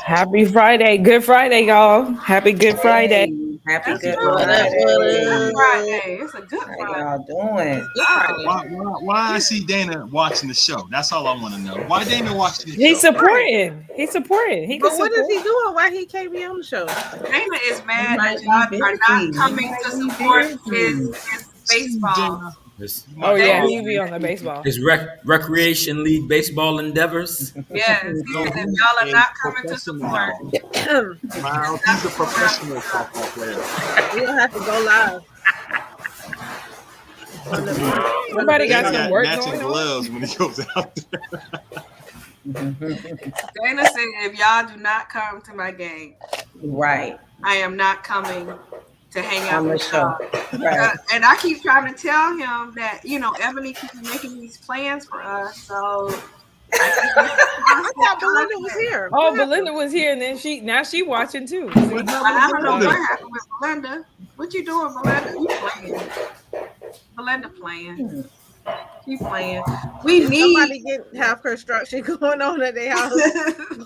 Happy Friday. Good Friday, y'all. Happy Good Friday. Hey, happy That's Good right. Friday. Friday. It's a good How Friday. y'all doing? Why I see Dana watching the show? That's all I want to know. Why Dana watching the He's show? supporting. He's supporting. He But can what is support. he doing? Why he can't be on the show? Dana is mad might that be y'all are busy. not coming He to might be support busy. his baseball. Dana, It's, Oh yeah, Dana- he be on the baseball. it's recreation league baseball endeavors. Yes, he said if y'all are not coming to support. Miles, he's a professional softball player. We don't have to go live. Somebody got Dana some work matching going on. gloves when he goes out there. Dana said if y'all do not come to my game, Right. I am not coming to hang out On the with show. y'all. Right. And I keep trying to tell him that, Ebony keeps making these plans for us. So I thought Belinda was here. Oh, Belinda was here, and then she watching too. What happened I to don't know Belinda? what happened with Belinda. What you doing, Belinda? You playing. Belinda playing. She playing. We Somebody need get have construction going on at their house.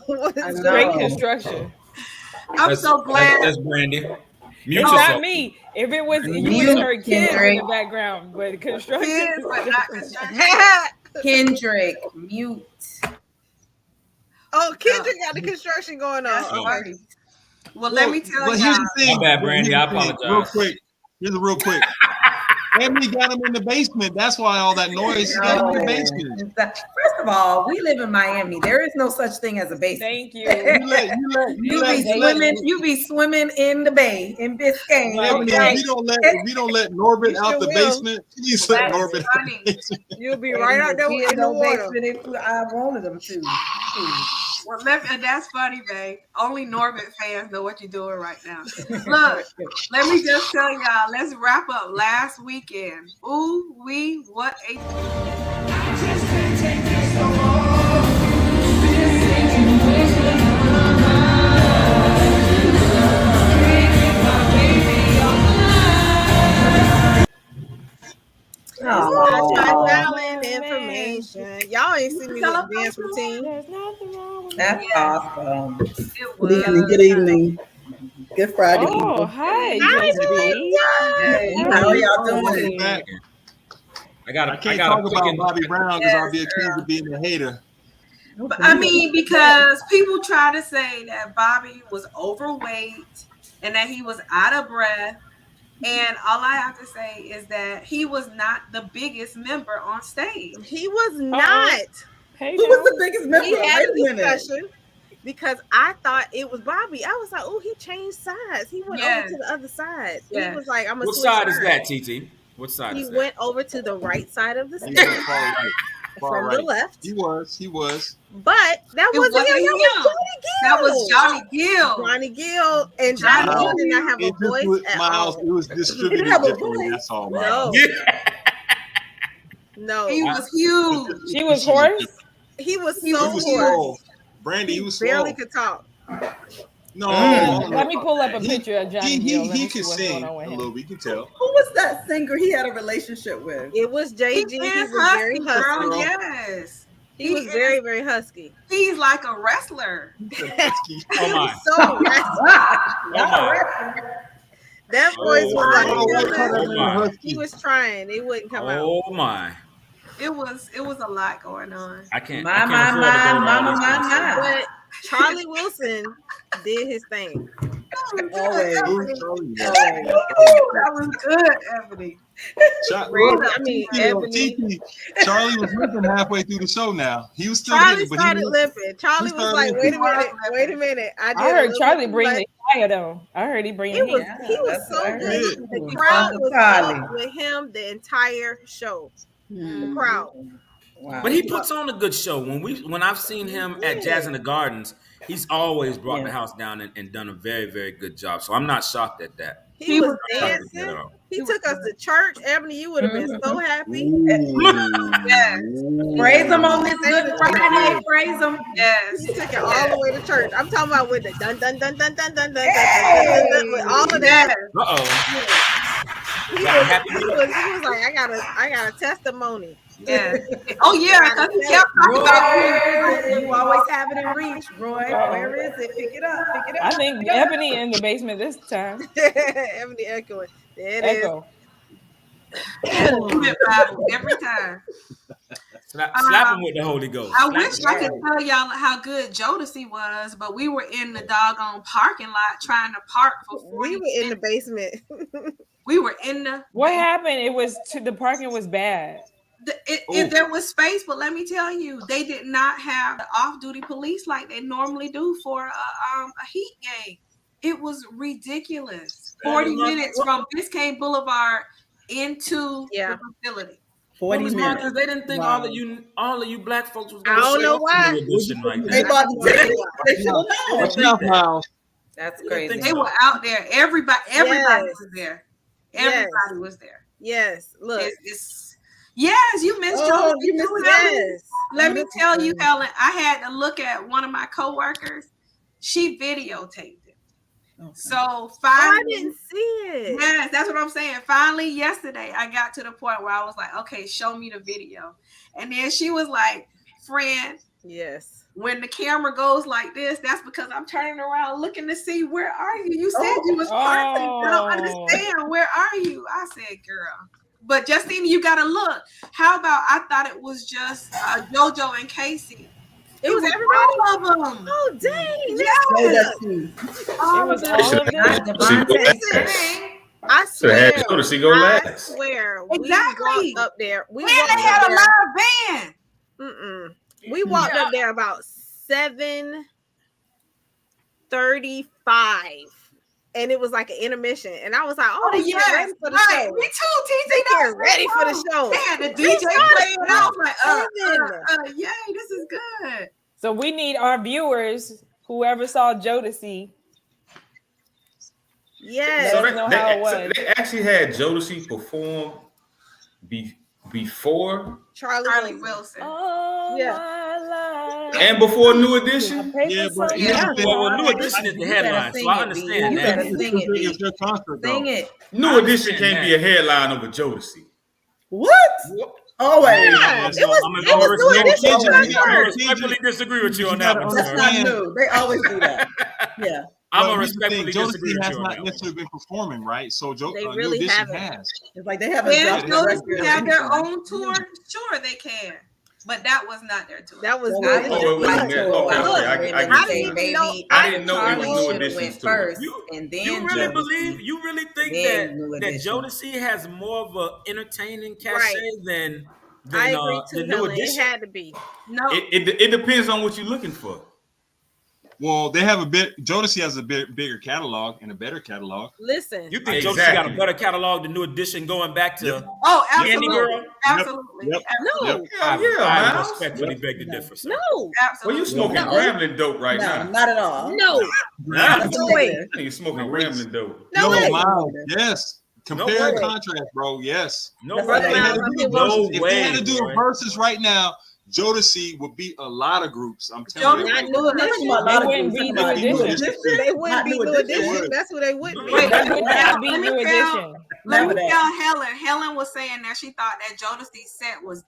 What I is know. Great going on? construction. I'm so glad. That's Brandy. Mute It's yourself. not me. If it was, you Mute, would have heard kids in Kendrick. the background, but construction. Kids, but not construction. Kendrick, mute. Oh, Kendrick got the construction going That's on. right. Well, let me tell Well, y'all. here's the thing. My bad, Brandy. I Here's the thing. apologize. Real quick. Here's a real quick. Emily got him in the basement. That's why all that noise. He got him in the basement. First of all, we live in Miami. There is no such thing as a basement. Thank you. You be swimming in the bay in Biscayne. Emily, if we don't let Norbert You out sure the will. basement, please let That's Norbert out funny. the basement. You'll be right out there in the water. If I wanted them to. Well, that's funny, babe. Only Norbit fans know what you're doing right now. Look, let me just tell y'all. Let's wrap up last weekend. Ooh, what a My talent information. Y'all ain't seen me with the dance routine. There's nothing wrong with That's awesome. it Good evening. was. Good evening. Good Friday. Oh, people. hi, Hi, Jesse. Hey, how y'all doing? Back. I got I can't a talk quick about Bobby Brown because I'll be Yes, accused of being a hater. But, I mean, because people try to say that Bobby was overweight and that he was out of breath. And all I have to say is that he was not the biggest member on stage. He was not. Hey, Who was the biggest member? We had Wait a a minute. discussion because I thought it was Bobby. I was like, oh, he changed sides. He went over to the other side. Yes. He was like, I'm a What side is that, TT? What side He is that? went over to the right side of the He stage was far right. Far from right. the left. He was. But that It wasn't him. That was Johnny Gill. Johnny Gill. And Johnny Wow. Gill did not have a It just voice was, at Miles, all. it was distributed have a differently. voice. That's all, No. Miles. No. He was huge. She was hoarse. He was He so was hoarse. slow. Brandy, he was Barely slow. could talk. No, Let me pull up a picture of Johnny Gill. Let He me see could what's sing going a on with him. little bit. You can tell. Who was that singer he had a relationship with? It was JG. He is was very husky, husky. girl. Yes. He was very, very husky. He's like a wrestler. Oh my. So raspy. Oh my. That voice was Oh like my. he was trying. It wouldn't come out. Oh my. It was a lot going on. I can't. My, I can't my, afford my, to go to all mama, these my, concerts. my. But Charlie Wilson did his thing. Always. That was good, Ebony. Ebony. Charlie was limping halfway through the show now. He was still Charlie hitting, but started he limping. Charlie was like, started wait a minute. I heard Charlie bring the fire though. I heard he bring He was heat. he was that's so what I good. heard. The crowd was Charlie. up with him the entire show. The Hmm. crowd. Wow. But he puts on a good show. When I've seen him at Jazz in the Gardens, he's always brought the house down and done a very, very good job. So I'm not shocked at that. He was Not shocked at that dancing. at all. He took us to church. Ebony, you would have been so happy. Yes. Praise him on this Good Friday. Praise him. Yes. He took it all the way to church. I'm talking about with the dun dun dun dun dun dun dun dun dun with all of that. Uh-oh. He was like, I got a testimony. Yeah. Oh yeah, because he kept talking about Roy, you always have it in reach, Roy. Where is it? Pick it up. Pick it up. I think Ebony in the basement this time. Ebony echoing. There it is. Echo. every time. Slap him with the Holy Ghost. I Slap wish him. I could tell y'all how good Jodeci was, but we were in the doggone parking lot trying to park for 40 We were in the basement. We were in the. What happened? The parking was bad. There was space, but let me tell you, they did not have the off-duty police like they normally do for a Heat game. It was ridiculous. 40 minutes from Biscayne Boulevard into the facility. 40 Because minutes. they didn't think Wow. all of you black folks was I going don't to know why. right They now. bought the ticket. They should have known. Watch out, Miles. That's crazy. They were out there. Everybody Yes. was there. Yes. Everybody was there. Yes, look. Yes, you missed Oh, Jodeci you missed too, it. Helen. Yes. Let me tell you, Helen, I had to look at one of my coworkers. She videotaped it. Okay. So Oh, I finally, didn't see it. yes, that's what I'm saying. Finally, yesterday, I got to the point where I was like, okay, show me the video. And then she was like, friend, Yes. when the camera goes like this, that's because I'm turning around looking to see where are you. You said you was perfect. I don't understand. Where are you? I said, girl. But Justine, you gotta look. How about I thought it was just JoJo and Casey. It was everybody. All of them. Oh, dang. Yes. It was all of them. I So swear. had Jodeci go I last. swear. Exactly. We walked up there. We And they walked had up a there. live band. Mm-mm. We walked up there about 7:35, and it was like an intermission. And I was like, "Oh, they yes, get ready for the right. show. Me too, TT. They get ready for the show." They had the They DJ started playing. And I was at like, yay, this is good. So we need our viewers, whoever saw Jodeci. Yes. So Let us know how it was. they actually had Jodeci perform before Charlie Wilson. Oh, Yeah. my life. and before New Edition. Yeah, but Yeah. Well, New Edition is the headline, so I understand You that. better sing it, B. It's your concert, though. Sing it. New Edition can't be a headline over Jodeci. What? Always. Yeah, so it was. I'm It gonna was New Edition Kendrick, I'm concert. gonna respectfully disagree with you on that one, That's sir. not new. They always do that. Yeah. I'm Well, gonna here's the thing, respectfully disagree Jodeci with has you on not that one. necessarily been performing, right? So They New really Edition haven't. has. It's like they haven't And dropped Yeah, Jodeci record have their anything. own tour. Sure, they can. But that was not their tour. That was Well, New wait, Edition. wait, concert. okay, okay, I I get didn't you. even know. I didn't know it was Charlie New should've Edition went too. first, You- and then You really Jodeci. believe? You really think Then New that Edition. Jodeci has more of an entertaining cachet Right. than I agree the too, New Helen. It Edition? had to be. No. It depends on what you're looking for. Well, they have a bit. Jodeci has a bigger catalog and a better catalog. Listen. You think Exactly. Jodeci got a better catalog than New Edition going back to Oh, Candy absolutely. Girl? Absolutely. Yep. No. Yep. Hell yeah, I man. respectfully beg to differ, sir. No. Well, Absolutely. you smoking No. Gremlin dope right No, now. not at all. No. Nah. No way. You smoking Gremlin dope. No way. Miles, yes. Compare No and way. contrast, bro. Yes. No That's way. what If they had to Miles, do okay, a well, versus, no if way, they had to do boy. a versus right now, Jodeci would beat a lot of groups. I'm telling you. Jodeci- right Not now. New Edition. They wouldn't be New Edition. They wouldn't be New Edition. That's who they would be. Wait, They would not be let me New tell- Edition. Let Never me that. tell Helen. Helen was saying that she thought that Jodeci's set was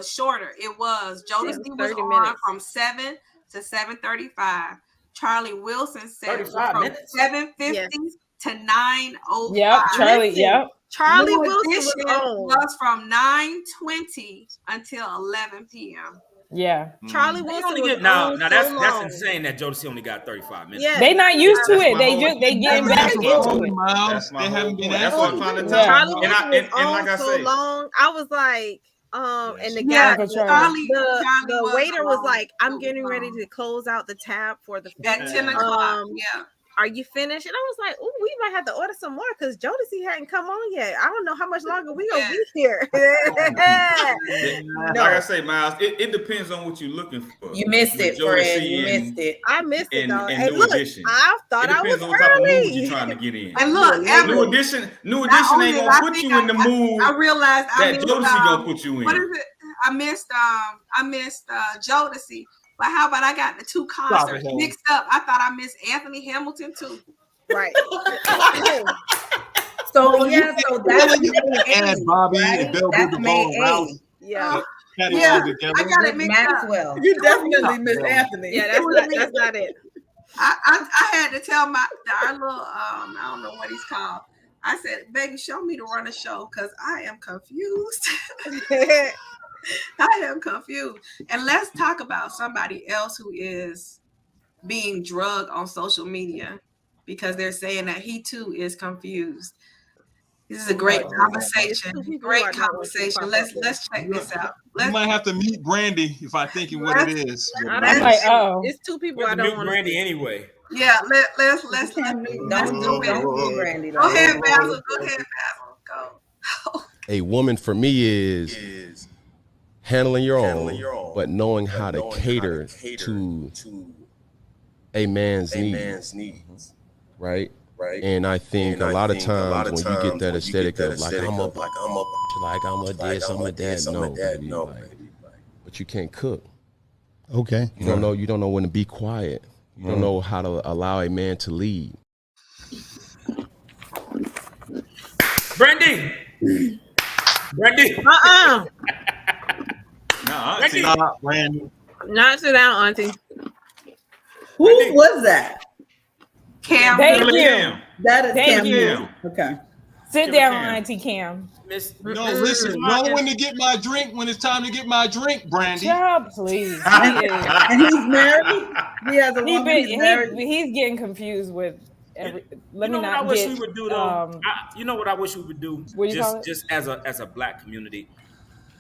shorter. It was. Jodeci was 30 on minutes. from 7 to 7:35. Charlie Wilson's set was 35 from minutes? 7:50 to 9:05. Yep, Charlie. Listen. Yep. Charlie New Wilson Edition was on. was from 9:20 until 11 p.m. Yeah. Charlie They Wilson only was get now. on Now so that's long. insane that Jodeci only got 35 minutes. Yeah. They not used to it. my They whole- just they getting They back haven't into performed, it. Miles. That's my They whole haven't been point. That's asked what to I'm trying to do tell Yeah. you. Charlie And Wilson was on like I so say, long. I was like, and the Yeah, guy, Uncle Charlie. Charlie the was waiter was long. like, "I'm It was getting ready long. to close out the tab for the At food. 10 o'clock. Um, Yeah. Are you finished?" And I was like, "Oh, we might have to order some more because Jodeci hadn't come on yet. I don't know how much longer we gonna be here." like I say, Miles, it depends on what you're looking for. You missed With it, friend. Jodeci You and- missed it. I missed it, And- dog. and Hey, New look, Edition. I It thought I was depends on what type of mood early. you're trying to get in. And look, New Edition only ain't I gonna put think you in the mood I realized I that missed, Jodeci gonna put you what in. is it? I missed Jodeci. But how about I got the two concerts Helen. mixed up? I thought I missed Anthony Hamilton too. Right. So yeah, so that's Really, you gotta add Bobby right? and Bell That's Biv May DeVoe, Ralph. 8th. Yeah. Yeah, catalog together. I got it mixed up. Maxwell. You definitely Miss Anthony. Yeah, that's not it. I had to tell our little I don't know what he's called. I said, baby, show me to run a show because I am confused. I am confused. And let's talk about somebody else who is being drugged on social media because they're saying that he too is confused. This is a great conversation. Great conversation. Let's check this out. You might have to meet Brandy if I think what it is. I'm like, oh, It's two people We're I the don't new want to Brandy anyway. Yeah, let's do Don't it. do Brandy. Go ahead, Basil. Go ahead, Basil. Go. A woman for me is handling your own, but knowing how to cater to a man's needs, right? And I think a lot of times when you get that aesthetic of like I'm a this, I'm a that, no, baby, like, but you can't cook. Okay. You don't know when to be quiet. You don't know how to allow a man to lead. Brandy. Uh-uh. Nah, Stop, Brandy. Not sit down, Auntie. Who was that? Cam. Thank you. Cam. That is Thank Cam you. Newton. Okay. Sit down, Auntie Cam. Miss No, listen. Know when to get my drink when it's time to get my drink, Brandy. Child, please. And he's married. He has a woman. He's married. He's getting confused with every. Let you me know not what I wish get. we would do though. You know what I wish we would do? What do you call it? Just as a black community,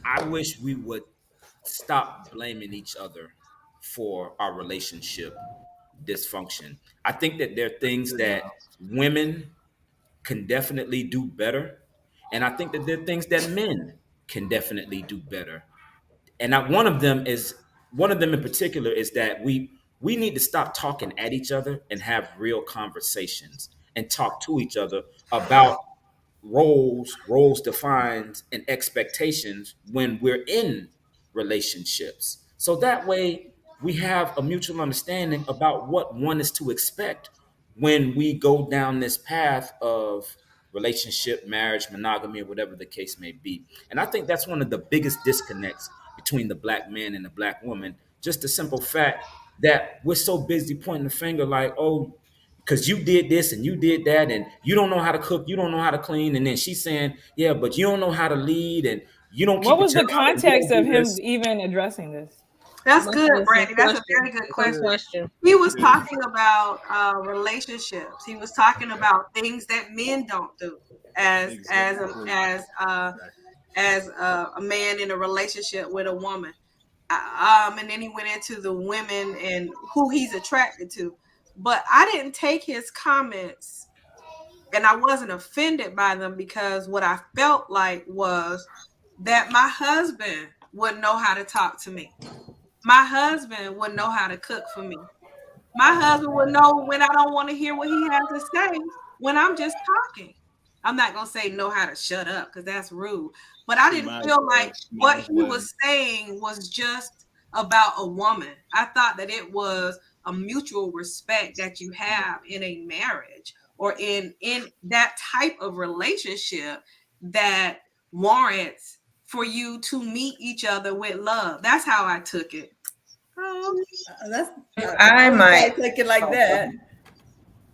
I wish we would stop blaming each other for our relationship dysfunction. I think that there are things that women can definitely do better, and I think that there are things that men can definitely do better. And one of them in particular is that we need to stop talking at each other and have real conversations and talk to each other about roles defined and expectations when we're in relationships. So that way we have a mutual understanding about what one is to expect when we go down this path of relationship, marriage, monogamy, or whatever the case may be. And I think that's one of the biggest disconnects between the black man and the black woman. Just the simple fact that we're so busy pointing the finger like, oh, because you did this and you did that, and you don't know how to cook, you don't know how to clean. And then she's saying, yeah, but you don't know how to lead, and you don't keep What was the your job, and you context don't of do him this. even addressing this? That's good, Brandy. That's a very good Good question. question. He was talking about relationships. He was talking about things that men don't do as a man in a relationship with a woman. And then he went into the women and who he's attracted to. But I didn't take his comments and I wasn't offended by them because what I felt like was that my husband would know how to talk to me. My husband would know how to cook for me. My husband would know when I don't want to hear what he has to say when I'm just talking. I'm not going to say know how to shut up because that's rude. But I didn't feel like what he was saying was just about a woman. I thought that it was a mutual respect that you have in a marriage or in that type of relationship that warrants for you to meet each other with love. That's how I took it. I might take it like that.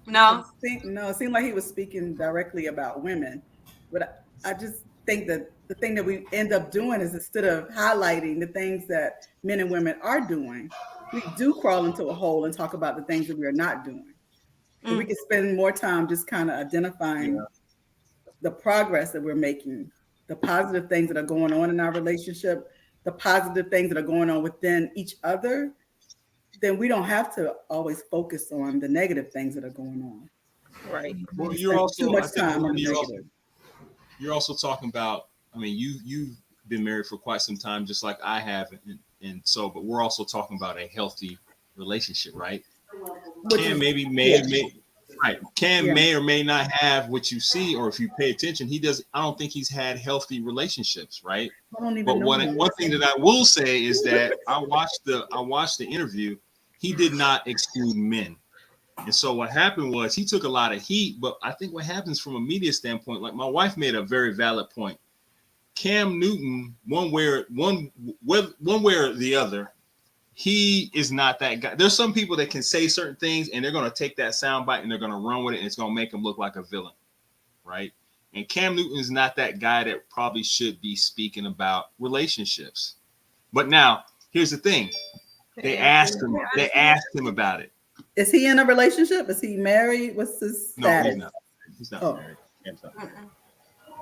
No, it seemed like he was speaking directly about women. But I just think that the thing that we end up doing is instead of highlighting the things that men and women are doing, we do crawl into a hole and talk about the things that we are not doing. And we can spend more time just kind of identifying the progress that we're making, the positive things that are going on in our relationship, the positive things that are going on within each other. Then we don't have to always focus on the negative things that are going on. Right. Well, you're also, too much I think, time on the you're negative. you're also talking about, I mean, you've been married for quite some time, just like I have. And so, but we're also talking about a healthy relationship, right? Cam may or may not have what you see, or if you pay attention, I don't think he's had healthy relationships, right? But one thing that I will say is that I watched the interview. He did not exclude men. And so what happened was he took a lot of heat, but I think what happens from a media standpoint, like my wife made a very valid point. Cam Newton, one way or the other, he is not that guy. There's some people that can say certain things and they're going to take that soundbite and they're going to run with it and it's going to make them look like a villain, right? And Cam Newton is not that guy that probably should be speaking about relationships. But now, here's the thing. They asked him about it. Is he in a relationship? Is he married? What's his status? No, he's not married.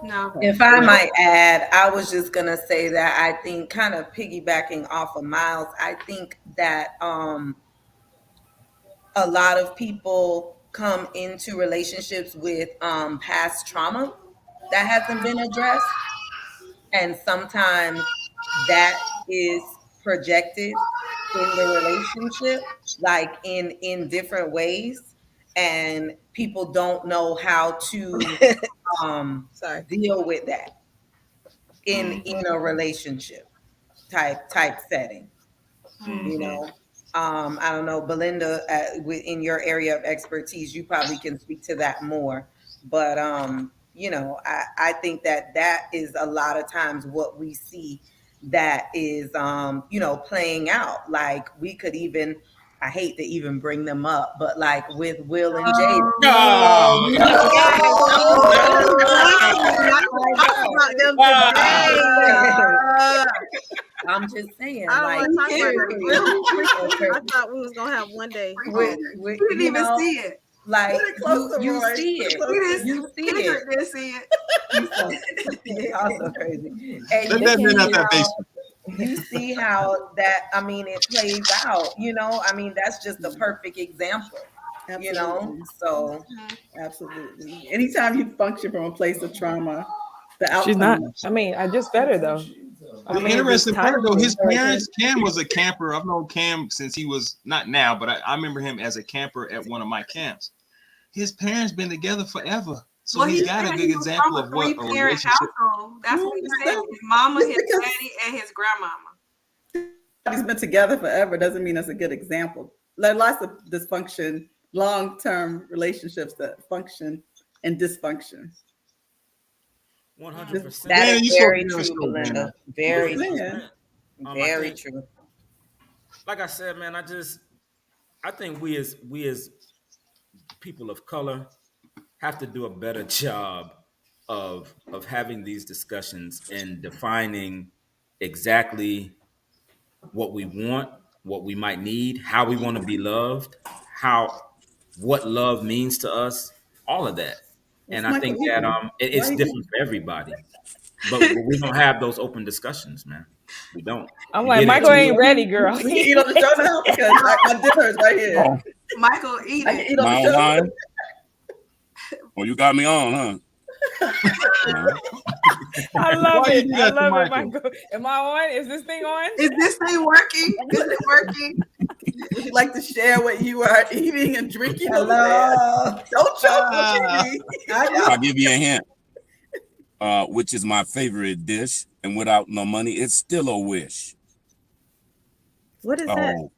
No. If I might add, I was just gonna say that I think, kind of piggybacking off of Miles, I think that a lot of people come into relationships with past trauma that hasn't been addressed, and sometimes that is projected in the relationship, like in different ways, and people don't know how to deal with that in a relationship type setting. You know, I don't know, Belinda, in your area of expertise, you probably can speak to that more. But you know, I think that is a lot of times what we see that is you know, playing out. Like we could even, I hate to even bring them up, but like with Will and Jada. I'm just saying. I thought we was gonna have one day. We didn't even see it. Like you see it. You see it. Didn't see it. It's also crazy. And Let that man out that face. you see how that, I mean, it plays out, you know, I mean, that's just the perfect example, you know, so. Absolutely. Anytime you function from a place of trauma, the outcome. She's not, I mean, I just better though. The interesting part though, his parents, Cam was a camper. I've known Cam since he was, not now, but I remember him as a camper at one of my camps. His parents been together forever. So he's got a good example of what a relationship. Household. That's what he said. His mama, his daddy, and his grandmama. He's been together forever doesn't mean that's a good example. There are lots of dysfunction, long-term relationships that function and dysfunction. 100%. That is very true, Belinda. Very true. Very true. Like I said, man, I think we as people of color have to do a better job of having these discussions and defining exactly what we want, what we might need, how we want to be loved, what love means to us, all of that. And I think that it's different for everybody. But we don't have those open discussions, man. We don't. I'm like, Michael ain't ready, girl. We can eat on the show now because my dinner is right here. Oh. Michael, eat it. Eat on the show. Well, you got me on, huh? I love it. I love it, Michael. Am I on? Is this thing on? Is this thing working? Is it working? Would you like to share what you are eating and drinking? Hello. Don't choke me. I'll give you a hint. Which is my favorite dish, and without no money, it's still a wish. What is that?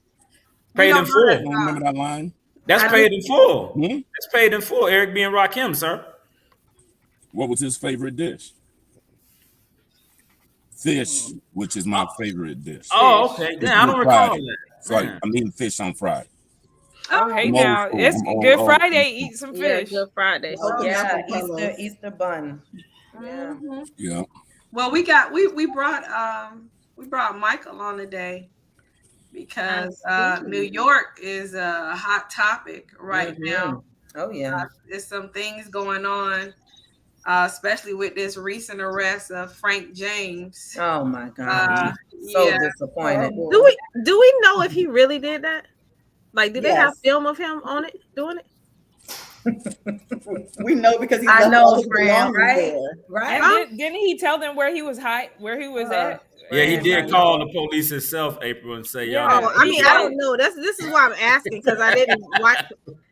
Paid in full. Remember that line? That's paid in full. Hmm? That's paid in full. Eric B. and Rakim, sir. What was his favorite dish? Fish, which is my favorite dish. Oh, okay. Yeah, I don't recall that. Sorry, I'm eating fish on Friday. Oh, hey now, it's Good Friday. Eat some fish. Good Friday. Yeah, Easter bun. Yeah. Yeah. Well, we brought Michael on today because New York is a hot topic right now. Oh yeah. There's some things going on, especially with this recent arrest of Frank James. Oh my God. So disappointed. Do we know if he really did that? Like, did they have film of him on it doing it? We know because I know, friend, right? Right. Didn't he tell them where he was at? Yeah, he did call the police himself, April, and say, "Y'all." Oh, I mean, I don't know. This is why I'm asking because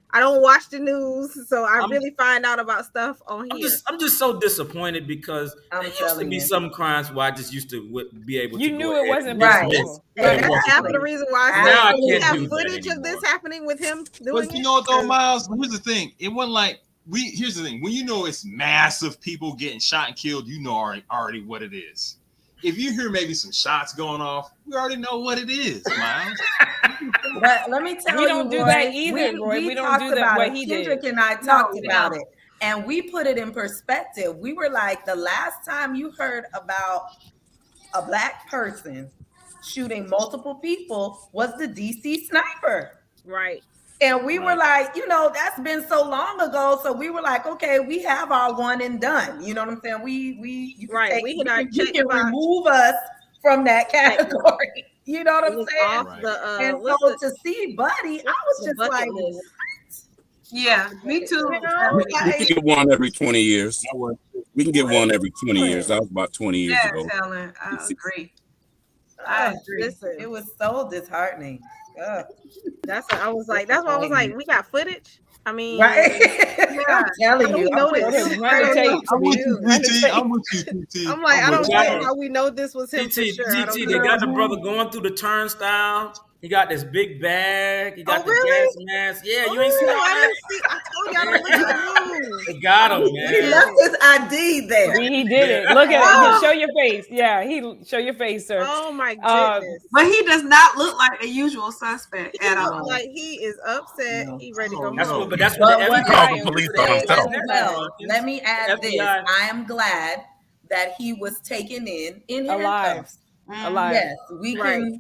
I don't watch the news, so I really find out about stuff on here. I'm just so disappointed because there used to be some crimes where I just used to be able to. You knew it wasn't right. That's half of the reason why I have footage of this happening with him doing But you know what though, Miles? Here's the thing. It wasn't like here's the thing. When you know it's massive people getting shot and killed, you know already what it is. If you hear maybe some shots going off, we already know what it is, Miles. But let me tell you, We don't do Roy, that either, Roy. We don't talked do that about what it. he Kendrick did. and I talked we about don't. it, and we put it in perspective. We were like, the last time you heard about a Black person shooting multiple people was the DC sniper. Right. And we were like, you know, that's been so long ago. So we were like, okay, we have our one and done. You know what I'm saying? You Right. can, We can you can remove us from that category. You know what I'm saying? Off the, And what's so the- to see Buddy, I was the just bucket like, list? Yeah, me too. you know, We can get one every 20 years. We can get one every 20 years. That was about 20 years Yeah, ago. Helen, I agree. I agree. Listen, it was so disheartening. Ugh. I was like, that's why I was like, we got footage. I mean, Right? I'm telling how do you. we know I'm this? Run the tape. I'm with you, Run the PT. tape. I'm with you, PT. I'm like, I don't with know you. how we know this was him for sure. I don't GT, know. they got the brother going through the turnstile. He got this big bag. He got Oh, the really? gas mask. Yeah, you ain't seen Oh, I that? didn't see. I told y'all to look at the news. They got him, He man. left his ID there. He did it. Look at it. Show your face. Yeah, show your face, sir. Oh my Um, goodness. But he does not look like the usual suspect He at look all. like he is upset. He ready to go That's home. what, but that's But what what the Call FBI the police Say on as himself. well, let me add this. FBI. I am glad that he was taken in Alive. handcuffs. Alive. Yes,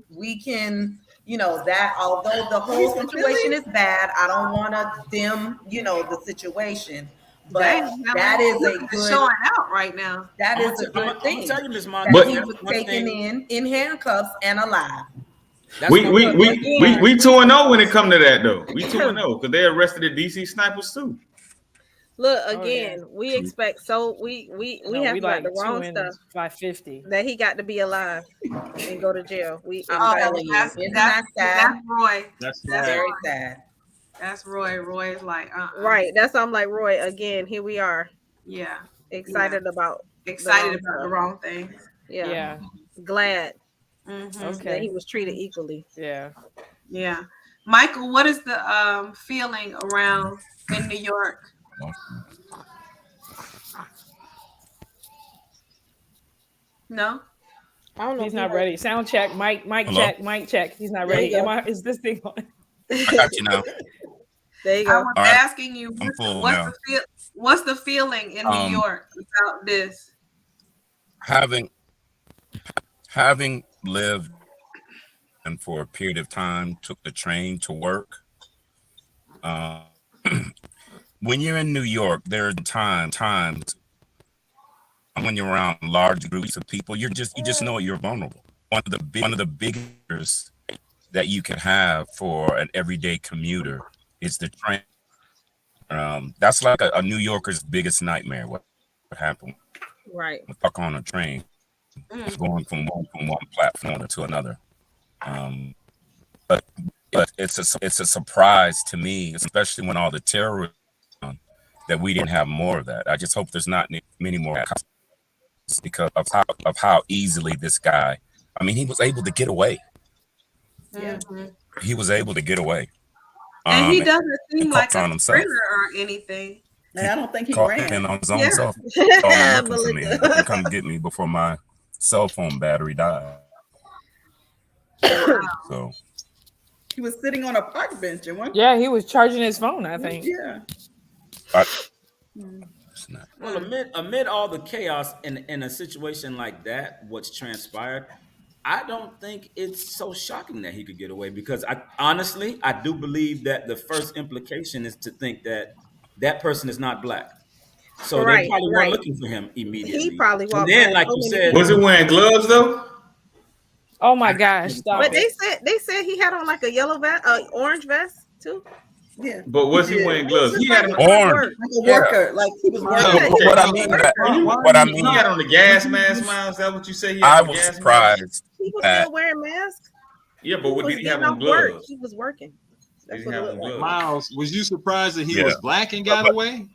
we can, you know, that although the whole situation is bad, I don't want to dim, you know, the situation. But Dang, that is a he's good, showing out right now. that is a I'm good gonna thing. tell you, Ms. That Monica. he was one taken thing- in handcuffs and alive. that's We one we thing. we 2-0 when it come to that though. We 2-0 because they arrested the DC snipers too. Look Oh, again. We expect we No, have like the 2 wrong in stuff 550. that he got to be alive and go to jail. I'm telling you, isn't that sad? That's Roy. That's That's Very Roy. sad. That's Roy. Roy is like, Right. That's why I'm like, Roy, again, here we are. Yeah. Excited about Excited about the wrong thing. yeah. Yeah. Glad Mhm. that he Okay. was treated equally. Yeah. Yeah. Michael, what is the feeling around in New York? No? I don't know. He's if not he ready. Sound check. Mic Hello? check. Mic check. He's not There ready. you go. Is this thing on? I got you now. There you I go. was All right. asking you, I'm full what's now. what's the feeling in New York about this? Having lived and for a period of time took the train to work. When you're in New York, there are times when you're around large groups of people, you just know you're vulnerable. One of the biggest that you can have for an everyday commuter is the train. That's like a New Yorker's biggest nightmare. What happened? Right. Stuck on a train, going from one platform to another. But it's a surprise to me, especially when all the terrorists that we didn't have more of that. I just hope there's not many more because of how easily this guy. I mean, he was able to get away. Yeah. He was able to get away. And he doesn't seem and like caught on a himself. sprinter or anything. And I don't think he Caught ran. in on his own Yeah. self. Looking for me. He come get me before my cell phone battery died. So He was sitting on a park bench and one. Yeah, he was charging his phone, I think. Yeah. it's not. Well, amid all the chaos in a situation like that, what's transpired, I don't think it's so shocking that he could get away because I honestly do believe that the first implication is to think that that person is not black. So Right, they probably right. weren't looking for him immediately. He probably And walked then, by like so you many said, Was it wearing gloves though? Oh my gosh! Stop But it. they said he had on like a yellow vest, orange vest too. Yeah. But was he wearing gloves? He had Orange. Like a worker. Like he was So working. what I mean that He had on the gas mask, Miles. Is that what you say? He had I on the was gas mask? surprised. He was that still wearing masks. Yeah, but what was did he have getting on off work. gloves? He was working. That's Did he what it have looked on like. gloves? Miles, was you surprised that he Yeah. was black and got away?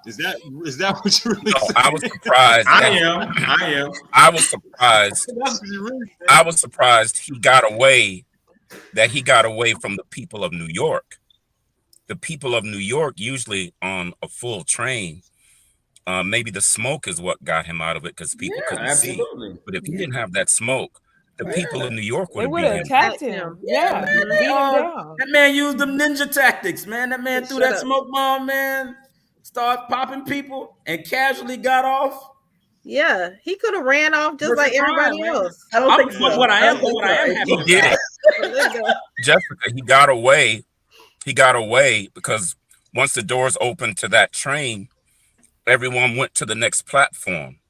Is that what you really No, said? I was surprised. I that- am. I was surprised. That's what you really said. I was surprised he got away. That he got away from the people of New York. the people of New York, usually on a full train, maybe the smoke is what got him out of it because people couldn't see. But if he didn't have that smoke, the people of New York would have attacked him. Yeah. That man used them ninja tactics, man. That man threw that smoke bomb, man. Started popping people and casually got off. Yeah, he could have ran off just like everybody else. I don't think so. What I am happy he did. Jessica, he got away. He got away because once the doors opened to that train, everyone went to the next platform.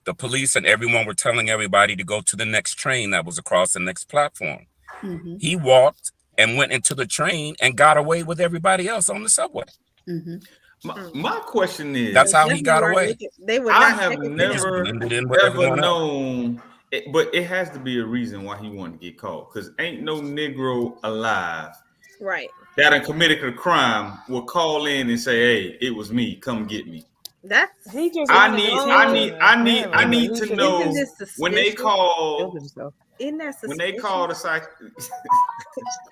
The police and everyone were telling everybody to go to the next train that was across the next platform. Mm-hmm. He walked and went into the train and got away with everybody else on the subway. Mm-hmm. My question is, that's how he got away. I have never ever known, but it has to be a reason why he wanted to get caught. Because ain't no Negro alive, right, that a committed a crime will call in and say, "Hey, it was me. Come get me." That's I need to know when they call. Isn't that suspicious? When they call the psych,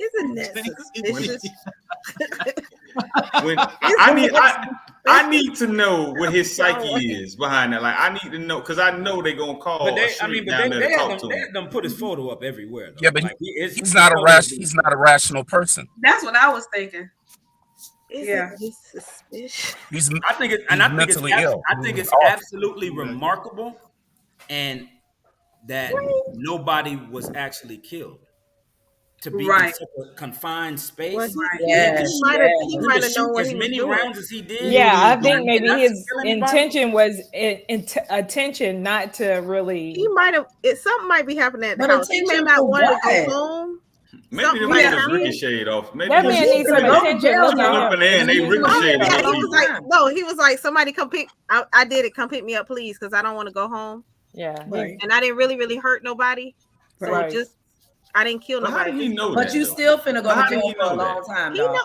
isn't that suspicious? I need to know what his psyche is behind that. Like I need to know because I know they're gonna call. But they talk to him. Them put his photo up everywhere. Though. Yeah, but like, he's not a rational person. That's what I was thinking. Isn't he suspicious? I think it's ill. I think it's absolutely remarkable, and that nobody was actually killed. To be in such a confined space, he might have known what as many rounds as he did. Yeah, I think maybe his intention was attention, not to really. He might have. Something might be happening at the house. He may not want to go home. Maybe they might have ricocheted off. Maybe that man needs some attention. Up in there and they ricocheted off. He was like, somebody come pick. I did it. Come pick me up, please, because I don't want to go home. Yeah, right. And I didn't really hurt nobody. So I didn't kill nobody. How did he know but that, you though? still finna go to How did jail he for a know long that? time. He know,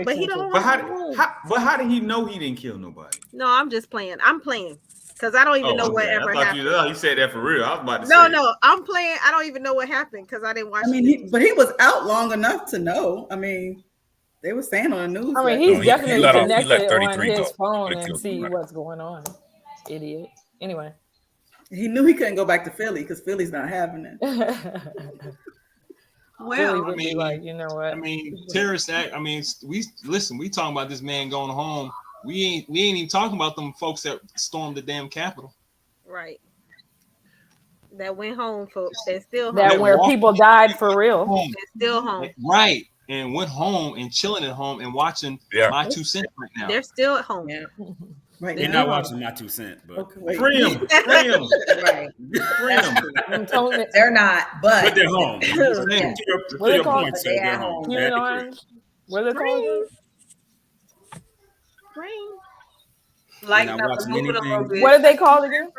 but he don't. But how did he know he didn't kill nobody? No, I'm just playing. I'm playing because I don't even know whatever happened. You said that for real. I was about to say. No, I'm playing. I don't even know what happened because I didn't watch. I mean, but he was out long enough to know. I mean, they were saying on the news. I mean, he's definitely connected on his go. phone and see what's going on. Idiot. Anyway. He knew he couldn't go back to Philly because Philly's not having it. Well, I mean, like, you know what? I mean, terrorist act. I mean, we talking about this man going home. We ain't even talking about them folks that stormed the damn Capitol. Right. That went home, folks. They're still home. That where people died for real. They're still home. Right. And went home and chilling at home and watching My 2 Cents right now. They're still at home. Yeah. Right They're not watching My 2 Cents, but free them. Right. They're not, but they're home. Yeah. To your point, sir, they're home. Human orange. What are they called? Lighten up the mood a little bit. What are they called again?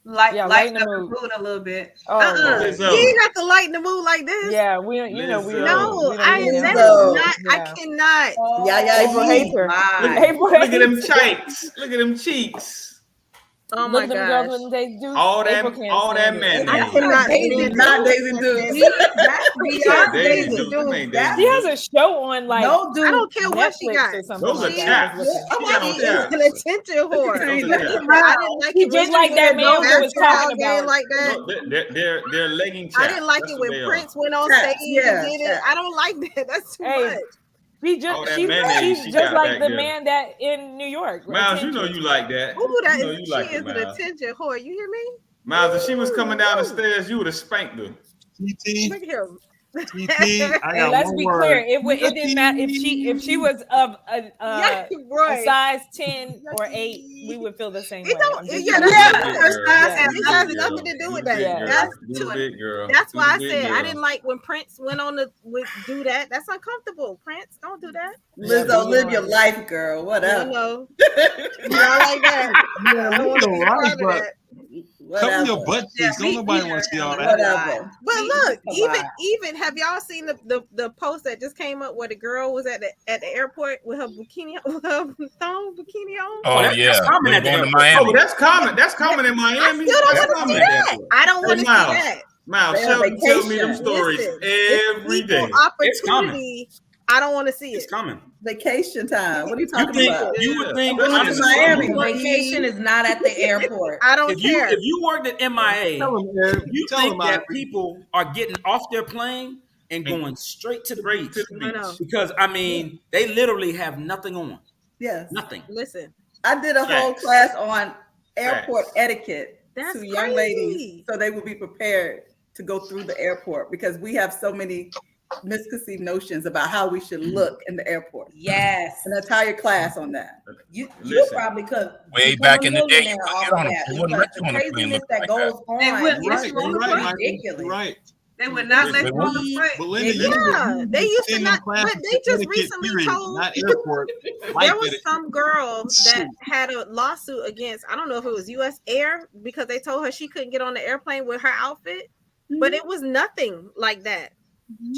Lighten up the mood a little bit. You ain't have to lighten the mood like this. Yeah, we don't. No, I am not. I cannot. April hater. Look at them cheeks. Look at them cheeks. Oh my gosh. All that man. I cannot. Not Daisy Dukes. She has a show on like. No, dude. I don't care what she got. Those are chaps. She is an attention whore. I didn't like it. Just like that man who was talking about like that. They're legging chaps. I didn't like it when Prince went on stage and did it. I don't like that. That's too much. She's just like the man that in New York. Miles, you know you like that. Ooh, she is an attention whore. You hear me? Miles, if she was coming down the stairs, you would have spanked her. Look at him. And let's be clear, it didn't matter if she was of a size 10 or 8, we would feel the same way. It has nothing to do with that. That's why I said I didn't like when Prince went on do that. That's uncomfortable. Prince, don't do that. Lizzo, live your life, girl. Whatever. No, not like that. I don't want to be part of that. Cover your butt cheeks. Don't nobody want to see all that. But look, even have y'all seen the post that just came up where the girl was at the airport with her bikini, with her thong bikini on? Oh yeah, that's common at Miami. Oh, that's common. That's common in Miami. I don't want to see that. Miles, tell me them stories every day. Opportunity I don't want to see it. It's coming. Vacation time. What are you talking about? You would think going to Miami. Vacation is not at the airport. I don't care. If you worked at MIA, you think that people are getting off their plane and going straight to the beach. Because I mean, they literally have nothing on. Yes. Nothing. Listen. I did a whole class on airport etiquette to young ladies so they would be prepared to go through the airport, because we have so many misconceived notions about how we should look in the airport. Yes. An entire class on that. You probably could. Way back in the day, the craziness that goes on. Right. They would not let you on the plane. They used to not, but they just recently told there was some girl that had a lawsuit against, I don't know if it was US Air, because they told her she couldn't get on the airplane with her outfit, but it was nothing like that.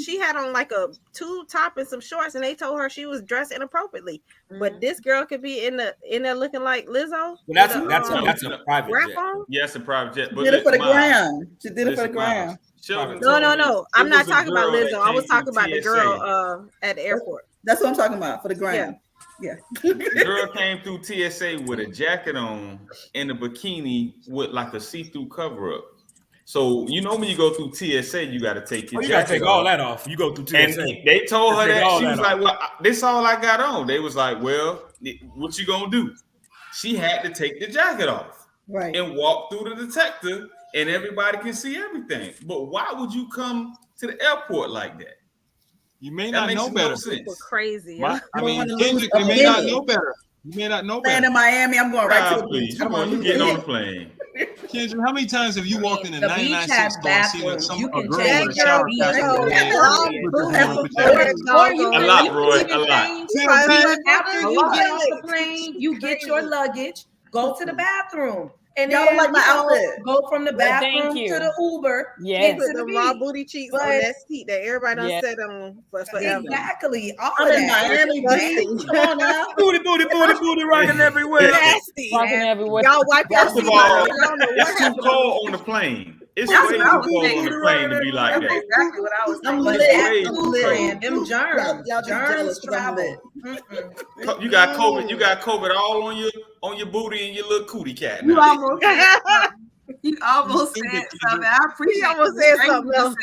She had on like a tube top and some shorts, and they told her she was dressed inappropriately. But this girl could be in there looking like Lizzo. Well, that's a private jet. Yeah, it's a private jet. She did it for the gram. She did it for the gram. No. I'm not talking about Lizzo. I was talking about the girl at the airport. That's what I'm talking about, for the gram. Yeah. The girl came through TSA with a jacket on and a bikini with like a see-through cover-up. So you know when you go through TSA, you got to take your jacket off. Take all that off. You go through TSA. And they told her that. She was like, "Well, this all I got on." They was like, "Well, what you gonna do?" She had to take the jacket off, right, and walk through the detector, and everybody can see everything. But why would you come to the airport like that? You may not know better. People crazy. I mean, Kendrick, you may not know better. You may not know better. Land in Miami, I'm going right to the beach. Come on, you getting on the plane. Kendrick, how many times have you walked in a 99 cent store and seen a girl check with a shower cap? A lot, Roy. A lot. After you get off the plane, you get your luggage, go to the bathroom. And then like my outfit. Go from the bathroom to the Uber. Yeah, put the raw booty cheeks on that seat that everybody done set on for forever. Exactly. All of that. Miami, come on now. Booty rocking everywhere. Nasty. Rocking everywhere. Y'all wipe your First of all, it's too cold on the plane. It's way too cold on the plane to be like that. That's exactly what I was saying. Them germs travel. You got COVID. You got COVID all on your booty and your little cootie cat. You almost said something. I appreciate. You almost said something else.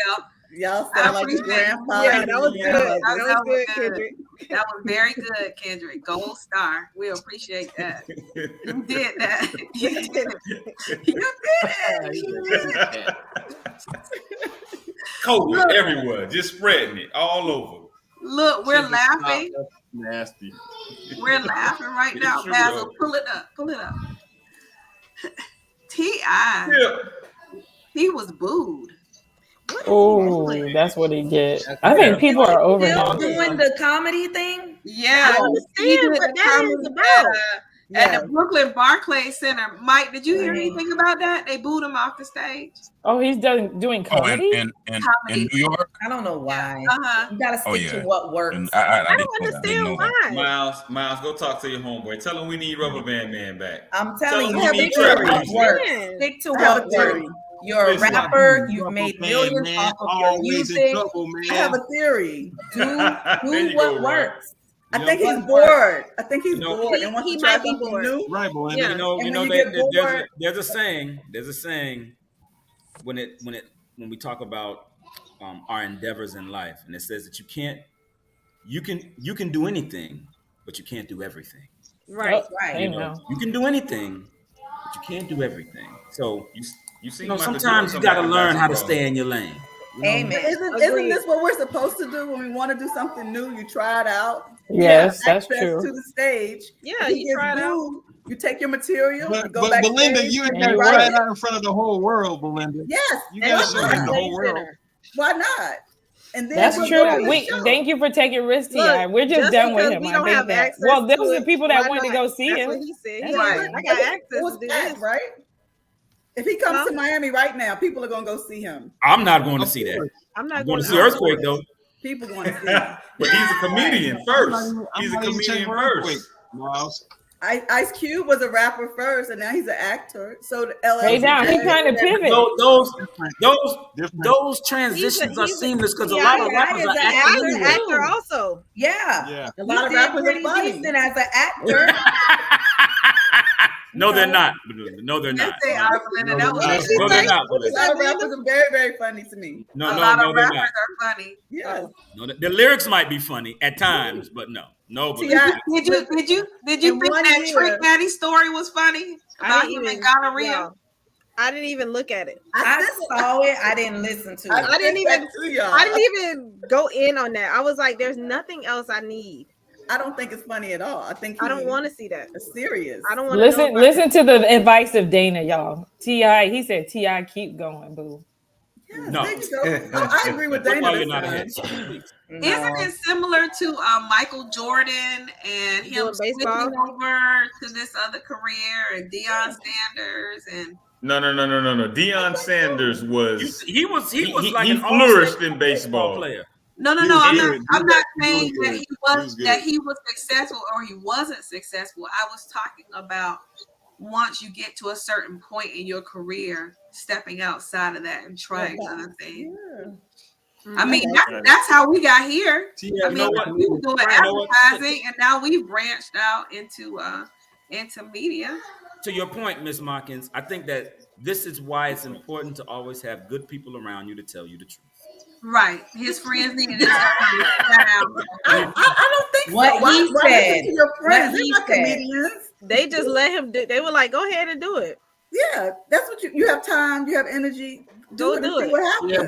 Y'all sound like your grandpa. Yeah, that was good. That was good, Kendrick. That was very good, Kendrick. Gold star. We appreciate that. You did that. You did it. You did it. COVID everywhere, just spreading it all over. Look, we're laughing. Nasty. We're laughing right now. Basil, pull it up. Pull it up. T.I. Yeah. He was booed. Oh, that's what he get. I think people are over him. Doing the comedy thing. Yeah, I understand what that is about. At the Brooklyn Barclays Center. Mike, did you hear anything about that? They booed him off the stage. Oh, he's doing comedy? In New York? I don't know why. You gotta stick to yeah. what works. I don't understand why. Miles, go talk to your homeboy. Tell him we need Rubber Band Man back. I'm telling you, stick to what works. Stick to what works. You're a rapper. You've made millions off of your music. I have a theory. Do what works. I think he's bored. Bored. And he might be bored. New. Right, Belinda. Yeah. There's a saying when we talk about our endeavors in life, and it says that you can do anything, but you can't do everything. Right. You can do anything, but you can't do everything. So you sometimes you got to learn how to stay in your lane. Amen. Isn't this what we're supposed to do when we want to do something new? You try it out. Yes, that's true. To the stage. Yeah, you try it out. You take your material. But Belinda, you ain't got to try it out in front of the whole world, Belinda. Yes, you got to show the whole world. Why not? And then that's true. Thank you for taking risks, T.I. We're just done with him. We don't have access. Well, there was the people that wanted to go see him. What he said. I got access to this, right? If he comes to Miami right now, people are gonna go see him. I'm not going to see that. I'm not going to see Earthquake though. People going to see him. But he's a comedian first. He's a comedian first. Miles. Ice Cube was a rapper first, and now he's an actor. So the LL. He kind of pivot. Those transitions are seamless because a lot of rappers are acting actor also. Yeah. A lot of rappers are decent as an actor. No, they're not. No, they're not. They are, Belinda. No, they're not. A lot of rappers are very, very funny to me. A lot of rappers are funny. Yeah. No, the lyrics might be funny at times, but no. Did you think that Trick Daddy story was funny about him and gonorrhea? I didn't even look at it. I saw it. I didn't listen to it. I didn't even go in on that. I was like, there's nothing else I need. I don't think it's funny at all. I don't want to see that. It's serious. I don't want to listen to the advice of Dana, y'all. T.I., he said, T.I., keep going, boo. Yeah, no. I agree with Dana. Isn't it similar to Michael Jordan and him switching over to this other career and Deion Sanders and No. Deion Sanders was he like he flourished in baseball. Player. No. I'm not saying that he was successful or he wasn't successful. I was talking about once you get to a certain point in your career, stepping outside of that and trying other things. Yeah. I mean, that's how we got here. I mean, we were doing advertising, and now we've branched out into media. To your point, Ms. Markins, I think that this is why it's important to always have good people around you to tell you the truth. Right. His friends needed to tell him. I don't think what so. He said. Your friends, they're not comedians. They just let him do. They were like, "Go ahead and do it." Yeah, that's what you have time. You have energy. Do it. What happens? Yeah,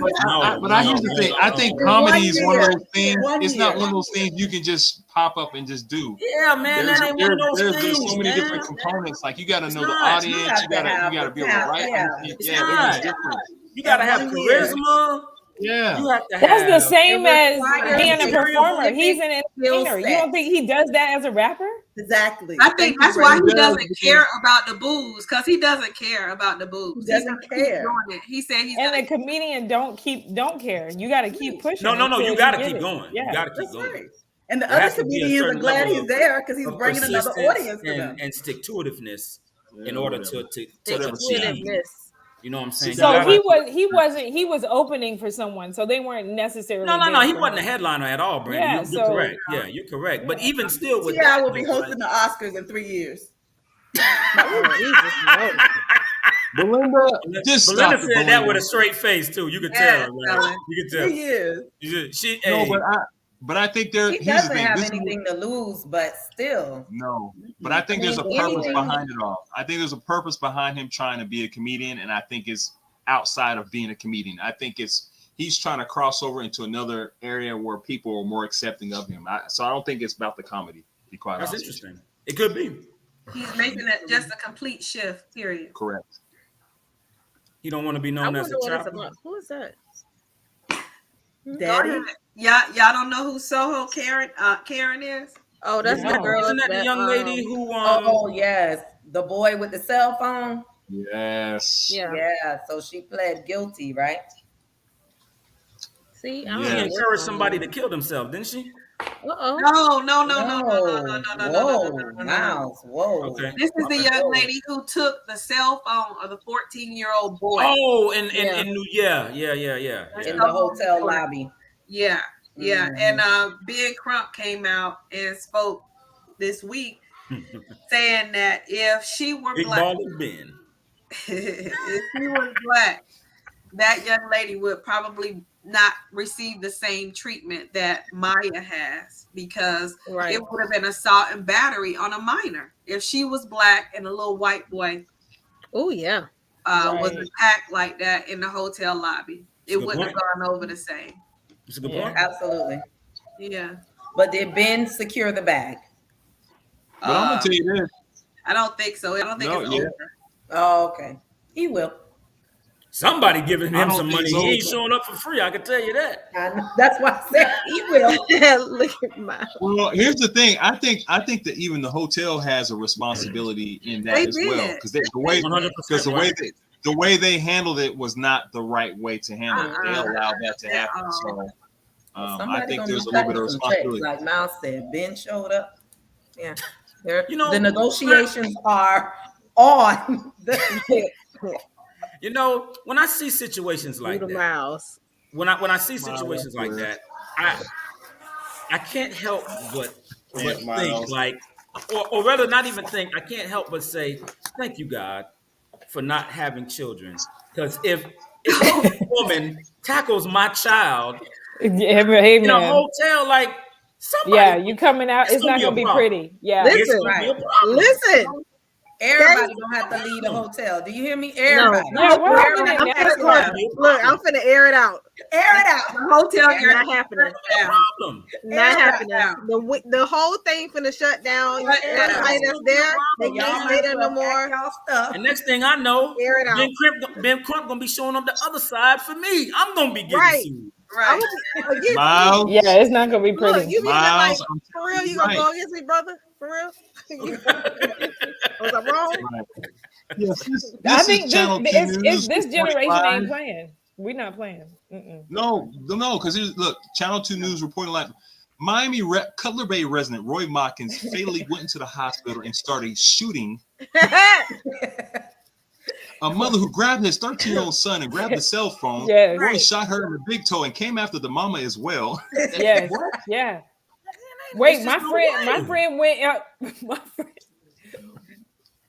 but here's the thing. I think comedy is one of those things. It's not one of those things you can just pop up and just do. Yeah, man. That ain't one of those things. There's so many different components. Like you got to know the audience. You got to be able to write. Yeah, it's different. You got to have charisma. Yeah, you have to that's the same as being a performer. He's an entertainer. You don't think he does that as a rapper? Exactly. I think that's why he doesn't care about the booze, because he doesn't care about the booze. He doesn't care. He said he's and a comedian don't care. You got to keep pushing. No. You got to keep going. Yeah. You got to keep going. Right. And the other comedians are glad he's there because he's bringing another audience to them. And stick-to-itiveness in order to achieve. You know what I'm saying? So he was opening for someone, so they weren't necessarily. No. He wasn't a headliner at all, Brandon. You're correct. Yeah, you're correct. But even still, with I will be hosting the Oscars in 3 years. Belinda said that with a straight face too. You could tell. Right? You could tell. 3 years. But I think he doesn't have anything to lose, but still. No, but I think there's a purpose behind it all. I think there's a purpose behind him trying to be a comedian, and I think it's outside of being a comedian. I think he's trying to cross over into another area where people are more accepting of him. So I don't think it's about the comedy. To be quite honest. That's interesting. It could be. He's making it just a complete shift. Period. Correct. He don't want to be known as a chopper. Who is that? Daddy. Y'all don't know who Soho Karen is? Oh, that's the girl. Isn't that the young lady who? Oh yes, the boy with the cell phone. Yes. Yeah. So she pled guilty, right? See, she encouraged somebody to kill themselves, didn't she? No. Whoa. Okay. This is the young lady who took the cell phone of the 14-year-old boy. Oh, in the hotel lobby. Yeah. And Ben Crump came out and spoke this week saying that if she were black, if she was black, that young lady would probably not receive the same treatment that Maya has, because it would have been assault and battery on a minor if she was black and a little white boy was attacked like that in the hotel lobby. It wouldn't have gone over the same. That's a good point. Absolutely. Yeah. But did Ben secure the bag? But I'm gonna tell you this. I don't think so. I don't think it's over. Oh, okay. He will. Somebody giving him some money. He ain't showing up for free. I can tell you that. That's why I said he will. Look at my. Well, here's the thing. I think that even the hotel has a responsibility in that as well, because the way they handled it was not the right way to handle it. They allowed that to happen. So I think there's a little bit of responsibility. Like Miles said, Ben showed up. Yeah. The negotiations are on. You know, when I see situations like that, when I see situations like that, I can't help but think like, or rather not even think, I can't help but say, thank you, God, for not having children. Because if a woman tackles my child in a hotel, like somebody, you coming out, it's not gonna be pretty. Yeah, listen. Everybody gonna have to leave the hotel. Do you hear me? Everybody. Look, I'm finna air it out. Air it out. The hotel not happening. Not happening. The whole thing finna shut down. Everybody that's there, they can't stay there no more. And next thing I know, air it out. Ben Crump gonna be showing up the other side for me. I'm gonna be getting sued. Right. Miles. Yeah, it's not gonna be pretty. Look, you Miles, like, for real, you gonna go against me, brother? For real? Was I wrong? Yes, this I think it's this generation ain't playing. We're not playing. No, because look, Channel 2 News reporting like Miami Cutler Bay resident Roy Motkins fatally went into the hospital and started shooting a mother who grabbed his 13-year-old son and grabbed the cell phone. Yes. Roy shot her in the big toe and came after the mama as well. Yes. Yeah. Wait, my friend went out.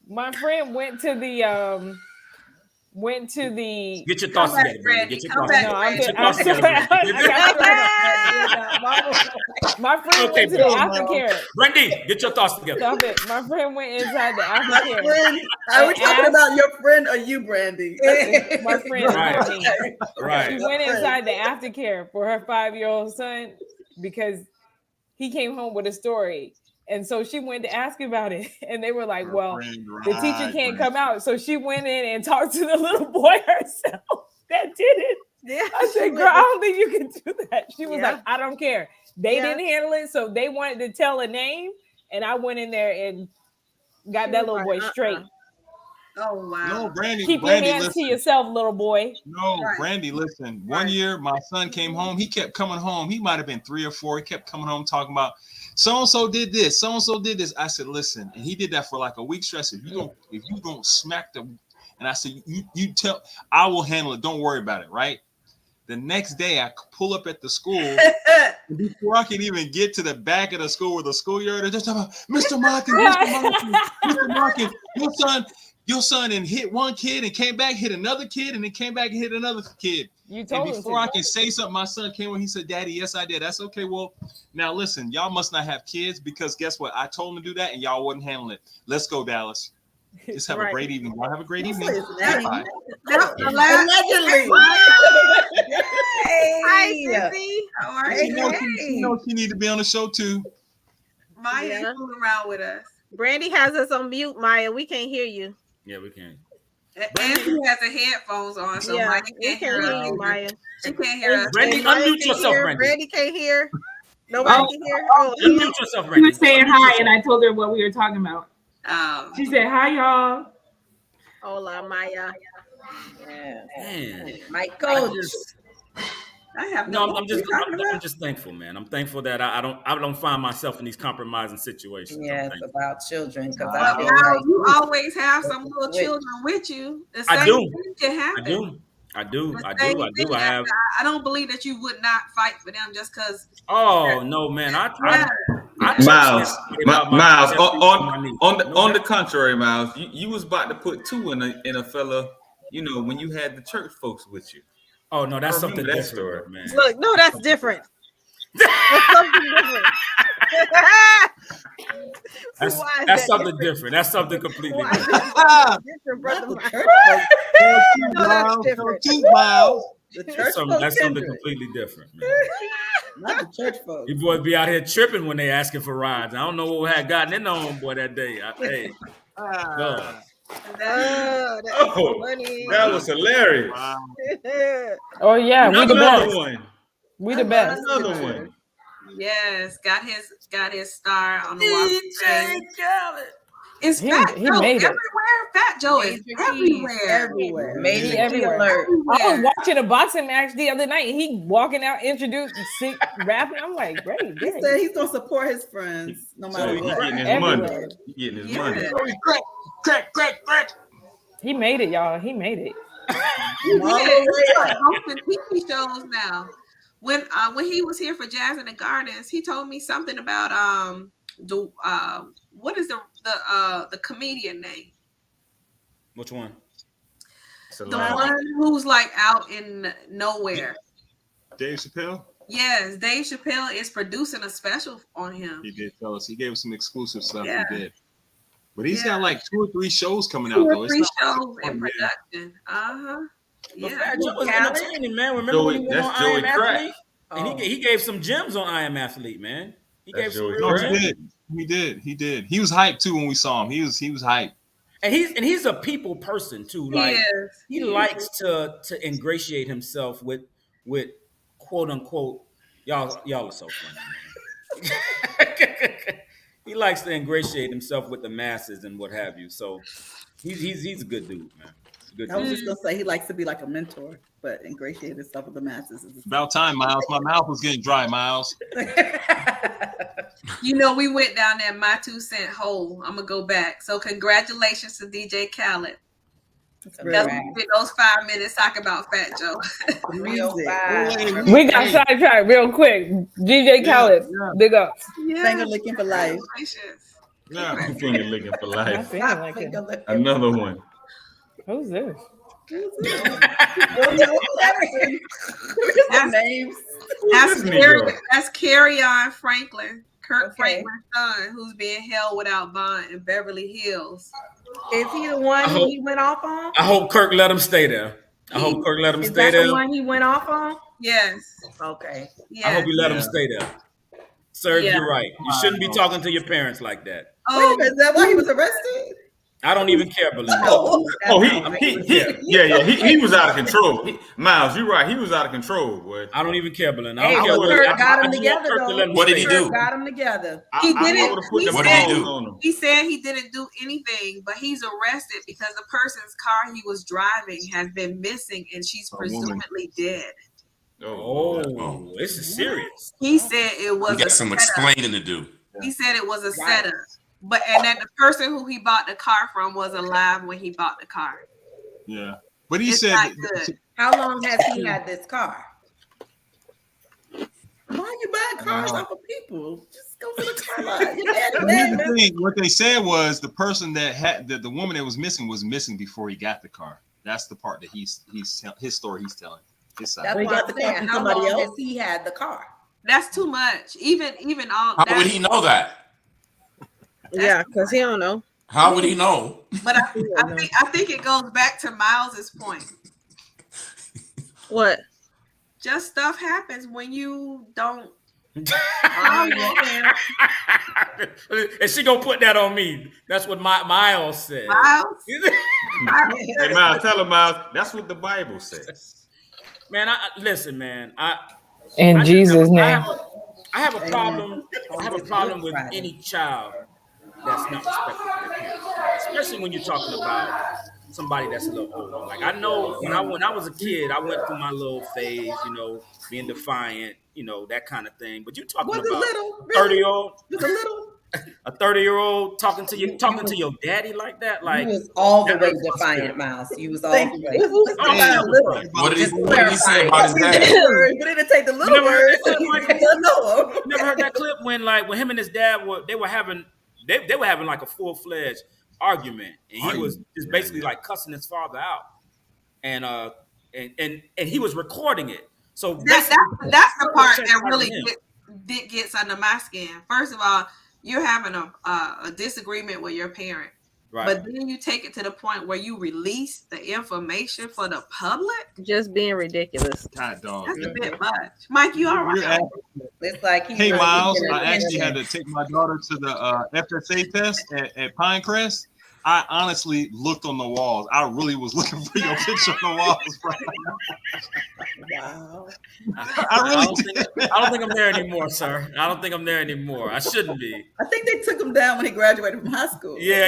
My friend went to the Get your thoughts together, Brandy. Get your thoughts together. My friend went to the aftercare. Brandy, get your thoughts together. Stop it. My friend went inside the aftercare. Are we talking about your friend or you, Brandy? My friend. Right. She went inside the aftercare for her 5-year-old son because he came home with a story. And so she went to ask about it. And they were like, well, the teacher can't come out. So she went in and talked to the little boy herself that did it. Yeah. I said, girl, I don't think you can do that. She was like, I don't care. They didn't handle it. So they wanted to tell a name. And I went in there and got that little boy straight. Oh, wow. No, Brandy. Keep your hands to yourself, little boy. No, Brandy, listen. One year, my son came home. He kept coming home. He might have been 3 or 4. He kept coming home talking about, so-and-so did this. So-and-so did this. I said, listen. And he did that for like a week stress. If you don't smack them. And I said, you tell, I will handle it. Don't worry about it, right? The next day, I pull up at the school. And before I can even get to the back of the school where the schoolyard is, just talking about, Mr. Markin, your son and hit one kid and came back, hit another kid, and then came back and hit another kid. You told and before I can say something, my son came when he said, Daddy, yes, I did. That's okay. Well, now listen, y'all must not have kids because guess what? I told him to do that and y'all wouldn't handle it. Let's go, Dallas. Just have a great evening. Y'all have a great evening. Bye. Allegedly. Hi, Sissy. How are you? You know she need to be on the show too. Maya ain't fooling around with us. Brandy has us on mute, Maya. We can't hear you. Yeah, we can. And she has the headphones on, so Maya can't hear you, Maya. She can't hear us. Brandy, unmute yourself, Brandy. Brandy can't hear. Nobody can hear. Unmute yourself, Brandy. She was saying hi, and I told her what we were talking about. She said, hi, y'all. Hola, Maya. Yeah. Man. My coach. I'm just thankful, man. I'm thankful that I don't find myself in these compromising situations. Yes, about children, because you always have some little children with you. The same thing can happen. I do. I don't believe that you would not fight for them just because. Oh no, man! Miles. On the contrary, Miles, you was about to put 2 in a fella. You know when you had the church folks with you. Oh no, that's something different, man. Look, no, that's different. That's something different. That's something different. That's something completely different. Different, brother. That's something completely different, man. Not the church folks. You boys be out here tripping when they asking for rides. I don't know what had gotten in on boy that day. That was hilarious. Wow. Oh yeah, we the best. We the best. Another one. Yes, got his star on the wall. He made it. Everywhere Fat Joe is everywhere. Major alert. I was watching a boxing match the other night. And he walking out, introduced, rapping. I'm like, great. He said he's gonna support his friends no matter what. Getting his money. He getting his money. Crack. He made it, y'all. He made it. He's hosting TV shows now. When he was here for Jazz in the Gardens, he told me something about what is the comedian name? Which one? The one who's like out in nowhere. Dave Chappelle? Yes, Dave Chappelle is producing a special on him. He did tell us. He gave us some exclusive stuff. Yeah. He did. But he's got like 2 or 3 shows coming out, though. 3 shows in production. Yeah. Fat Joe was entertaining, man. Remember when he went on I Am Athlete? And he gave some gems on I Am Athlete, man. He gave some real gems. He did. He was hyped too when we saw him. He was hyped. And he's a people person too. Like he likes to ingratiate himself with quote unquote y'all are so funny, man. He likes to ingratiate himself with the masses and what have you. So he's a good dude, man. I was just gonna say he likes to be like a mentor, but ingratiate himself with the masses. About time, Miles. My mouth was getting dry, Miles. You know, we went down there, my 2 cent hole. I'm gonna go back. So congratulations to DJ Khaled. That's those 5 minutes talking about Fat Joe. We got sidetracked real quick. DJ Khaled, big up. Finger licking for life. Yeah, finger licking for life. Like Another one. Who's this? That's Carry-On Franklin, Kirk Franklin's son, who's being held without bond in Beverly Hills. Is he the one he went off on? I hope Kirk let him stay there. Is that the one he went off on? Yes. Okay. Yeah. I hope you let him stay there. Sir, you're right. You shouldn't be talking to your parents like that. Oh, is that why he was arrested? I don't even care, Belinda. He was out of control. Miles, you're right. He was out of control, boy. I don't even care, Belinda. Hey, Kirk got him together, though. What did he do? Got him together. He didn't. What did he do? He said he didn't do anything, but he's arrested because the person's car he was driving has been missing, and she's presumably dead. Oh, this is serious. He said it was. We got some explaining to do. He said it was a setup. And that the person who he bought the car from was alive when he bought the car. Yeah. But he said how long has he had this car? Why are you buying cars off of people? Just go to the car lot. What they said was the person that had the woman that was missing before he got the car. That's the part that he's his story he's telling. That's what I'm saying. How long has he had the car? That's too much. Even all. How would he know that? Yeah, because he don't know. How would he know? But I think it goes back to Miles's point. What? Just stuff happens when you don't. And she gonna put that on me. That's what Miles said. Miles? Hey, Miles, tell him, Miles. That's what the Bible says. Man, listen, man. In Jesus' name. I have a problem. I have a problem with any child that's not respecting their parents, especially when you're talking about somebody that's a little older. Like I know when I was a kid, I went through my little phase, being defiant, that kind of thing. But you're talking about 30-year-old, a 30-year-old talking to your daddy like that, like he was all the way defiant, Miles. He was all the way. What did he say about his dad? But it didn't take the little words. Never heard that clip when him and his dad were having like a full-fledged argument, and he was just basically like cussing his father out, and he was recording it. So that's the part that really gets under my skin. First of all, you're having a disagreement with your parent, right? But then you take it to the point where you release the information for the public. Just being ridiculous. That's a bit much. Mike, you all right? It's like Miles, I actually had to take my daughter to the FSA test at Pinecrest, I honestly looked on the walls. I really was looking for your picture on the walls, bro. Wow. I don't think I'm there anymore, sir. I don't think I'm there anymore. I shouldn't be. I think they took him down when he graduated from high school. Yeah.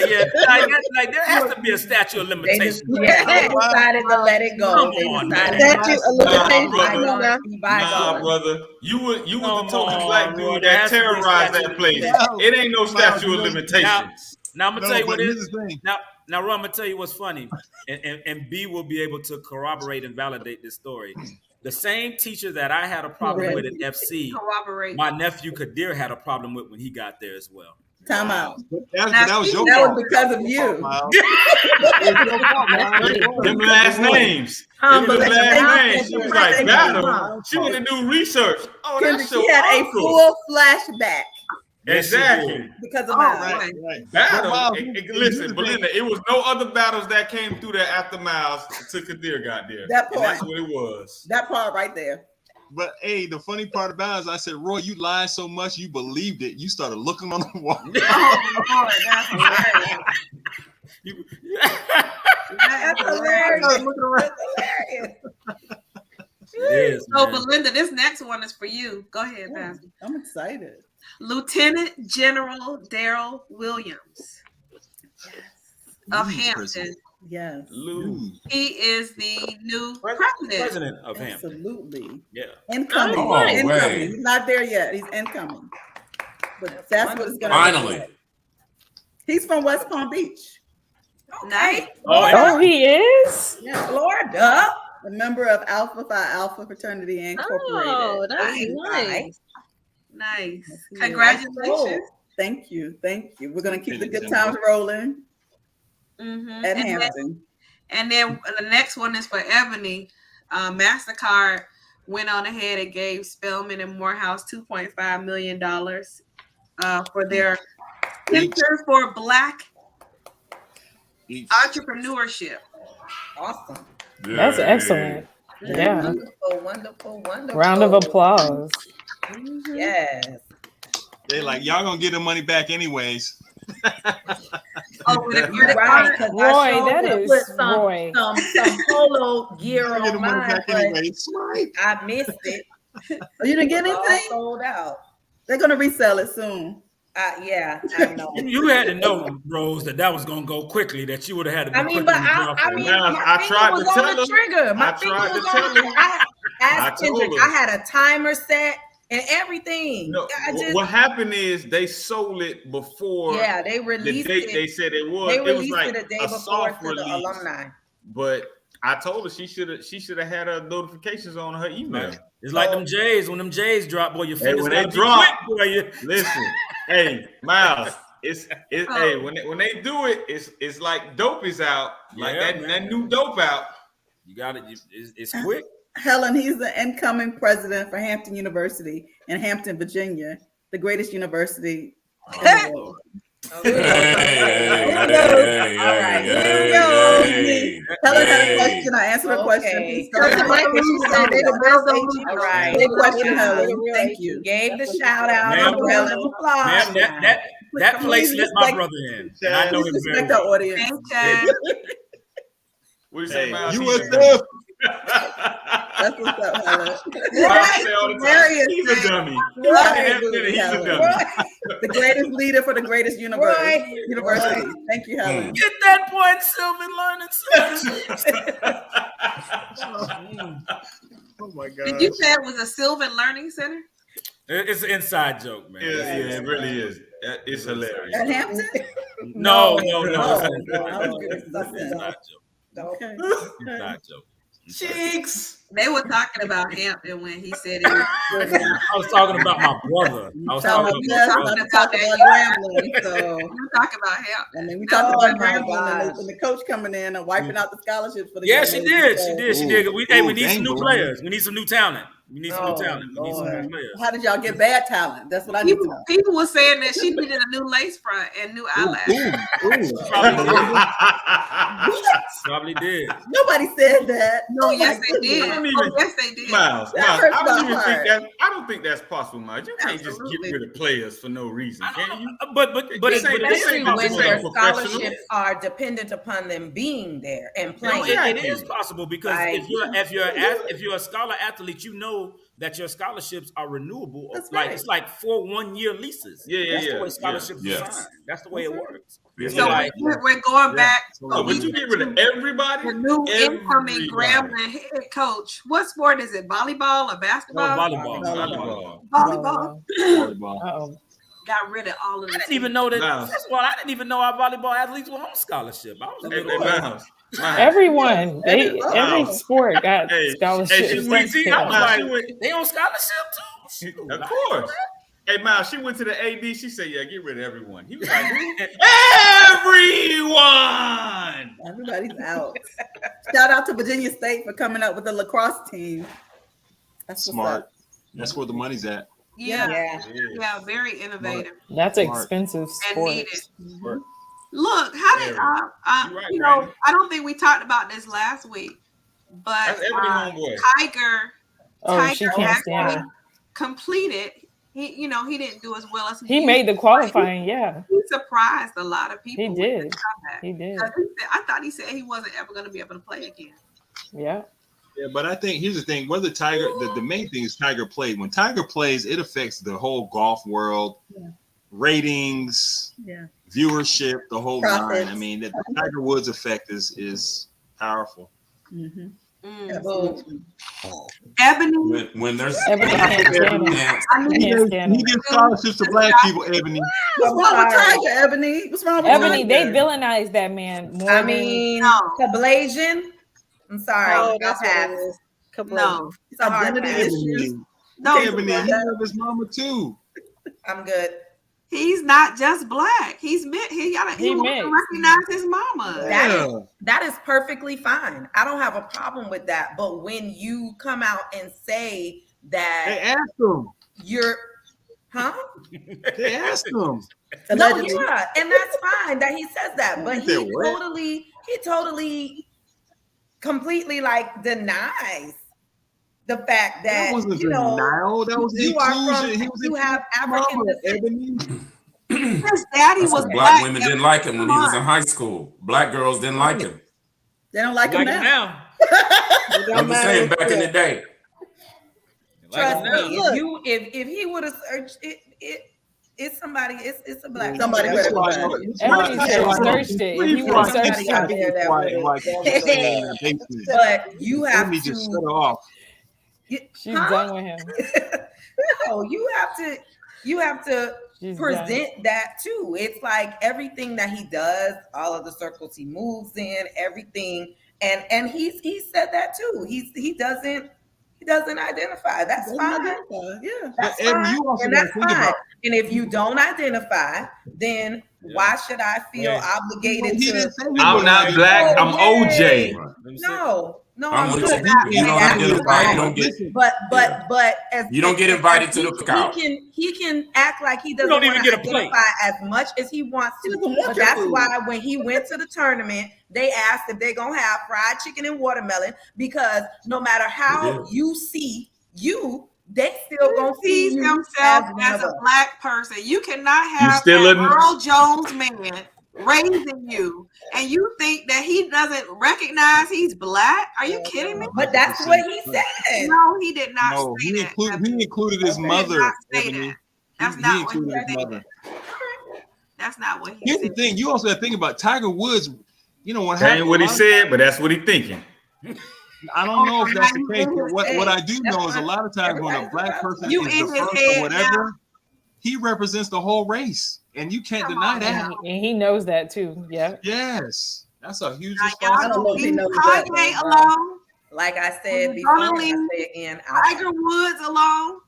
Like there has to be a statute of limitations. They decided to let it go. Statute of limitations. Nah, brother. You were the token black dude that terrorized that place. It ain't no statute of limitations. Now I'm gonna tell you what it is. Now, Ron, I'm gonna tell you what's funny, and B will be able to corroborate and validate this story. The same teacher that I had a problem with at FC, my nephew Kadir had a problem with when he got there as well. Time out. That was your fault. That was because of you. Them last names. She was like, battle. She want to do research. Oh, that's so She had a full flashback. Exactly. Because of Miles. Right. Battle. Listen, Belinda, it was no other battles that came through there after Miles to Kadir got there. That part. That's what it was. That part right there. But hey, the funny part about it is I said, Roy, you lied so much you believed it. You started looking on the wall. Oh, that's hilarious. That's hilarious. It is, So, man. Belinda, this next one is for you. Go ahead, Pastor. I'm excited. Lieutenant General Daryl Williams of Hampton. Yes. He is the new president of Hampton. Absolutely. Yeah. Incoming. Oh, Incoming. way. He's not there yet. He's incoming. But that's what it's going to Finally. be. He's from West Palm Beach. Nice. Oh, he is? Yeah, Florida. A member of Alpha Phi Alpha Fraternity Incorporated. Oh, that's nice. Nice. Yes, Congratulations. Thank you. Thank you. We're going to keep the good times rolling Mm-hmm. at Hampton. And then the next one is for Ebony. MasterCard went on ahead and gave Spelman and Morehouse $2.5 million for their Center for Black Entrepreneurship. Awesome. That's excellent. Yeah. Wonderful. Round of applause. Yes. They like, y'all gonna get the money back anyways. Oh, with a You're right. 'Cause Roy, I showed that them is put some Roy. polo gear Y'all get the on money mine, back but anyways. I missed it. Oh, you didn't get It's all anything? sold out. They're going to resell it soon. Yeah, I know. You had to know, Rose, that was gonna go quickly. That you would have had to. Be I mean, quick but on the draw for it. my finger tried was to on tell the him. trigger. My I finger tried to was tell on the him. I asked I told Kendrick. him. I had a timer set and everything. No, I just, what happened is they sold it before yeah, they the released date it. they said it was. They It was released like it a day a before soft to the release. alumni. But I told her she should have had her notifications on her email. It's like them J's. When them J's drop, boy, your Hey, fingers when gotta they be drop, quick, boy. You. listen, hey, Miles, hey, when they do it, it's like dope is out, like Yeah, that new dope out. You got it. It's quick. Helen, he's the incoming president for Hampton University in Hampton, Virginia, the greatest university in the world. Helen had a question. I answered her question. Please go ahead. All right. Big question, Helen. Thank you. Gave the shout out. Ma'am, Round of applause. Ma'am, that place let my brother in. And I know him very Respect our well. audience. What do you say, Miles? USF. That's what's up, Helen. Miles say all the time, he's a dummy. He's a dummy. The greatest leader for the greatest university. Thank you, Helen. Get that point, Sylvan Learning Center. Oh my God. Did you say it was a Sylvan Learning Center? It's an inside joke, man. Yeah, it really is. It's hilarious. At Hampton? No. It's It's an inside joke. Okay. Inside joke. Cheeks. They were talking about Hampton when he said it. I was talking about my brother. I was talking about Talk about Grambling. So, We're talking about Hampton. I mean, we talked about Grambling and the coach coming in and wiping out the scholarships for the Yeah, young she ladies. did. She did. We need some new players. We need some new talent. We need some new talent. We need some Lord. new players. How did y'all get bad talent? That's what I need to know. People were saying that she needed a new lace front and new eyelashes. Probably did. Nobody said that. No, Oh, yes, my they did. goodness. don't even. Yes, they did. Miles, I don't think that's possible, Miles. You can't just get rid of players for no reason, can you? But especially when their scholarships are dependent upon them being there and playing. No, it is possible because if you're a scholar athlete, you know that your scholarships are renewable. That's like right. It's like 4 1-year leases. That's the way scholarships are signed. That's the way it works. So we're going back. So would you get rid of everybody? The new incoming Grambling head coach. What sport is it? Volleyball or basketball? Volleyball. Got rid of all of them. I didn't even know that. First of all, I didn't even know our volleyball athletes were on scholarship. I was a little Everyone, every sport got scholarships. They on scholarship too. Of course. Hey, Miles, she went to the AD. She said, "Yeah, get rid of everyone." He was like, "Everyone." Everybody's out. Shout out to Virginia State for coming up with the lacrosse team. That's smart. That's where the money's at. Yeah, very innovative. That's an expensive sport. Look, how did I don't think we talked about this last week, but Tiger actually completed. He didn't do as well as he made the qualifying. He surprised a lot of people. He did. I thought he said he wasn't ever going to be able to play again. Yeah, but I think here's the thing: whether Tiger, the main thing is Tiger played. When Tiger plays, it affects the whole golf world, ratings, viewership, the whole line. I mean, the Tiger Woods effect is powerful. Mm-hmm. Ebony, when there's he gives scholarships to black people. Ebony, what's wrong with Tiger? Ebony, what's wrong with Ebony? Tiger? They villainized that man. I mean, Kablasian. I'm sorry, I'll pass. No, it's a hard pass. No, Ebony, he love his mama too. I'm good. He's not just black. He wants to recognize his mama. That is perfectly fine. I don't have a problem with that. But when you come out and say that they asked him, they asked him. And that's fine that he says that. But he totally completely denies the fact that wasn't denial. That was inclusion. You have African descent. His daddy was black women didn't like him when he was in high school. Black girls didn't like him. They don't like him now. I'm just saying, back in the day. Trust me, if he would have searched it's somebody. It's a black somebody. Everybody searched it. If he would have searched it, but you have to just shut off. She's done with him. No, you have to present that too. It's like everything that he does, all of the circles he moves in, everything, and he said that too. He doesn't identify. That's fine. That's fine. And that's fine. And if you don't identify, then why should I feel obligated to? I'm not black. I'm OJ. No, I'm with you. You don't identify. You don't get. But as you don't get invited to the cookout. He can act like he doesn't want to identify as much as he wants to. But that's why when he went to the tournament, they asked if they're gonna have fried chicken and watermelon, because no matter how you see you, they still gonna see themselves as a black person. You cannot have Earl Jones man raising you and you think that he doesn't recognize he's black. Are you kidding me? But that's what he said. No, he did not say that. He included his mother. That's not what he said. That's not what he said. Here's the thing, you also have to think about Tiger Woods. You know what happened? That ain't what he said, but that's what he's thinking. I don't know if that's the case, but what I do know is a lot of times when a black person is the first or whatever, he represents the whole race, and you can't deny that. And he knows that too. Yeah. Yes, that's a huge responsibility. Kanye alone, like I said before, Tiger Woods alone,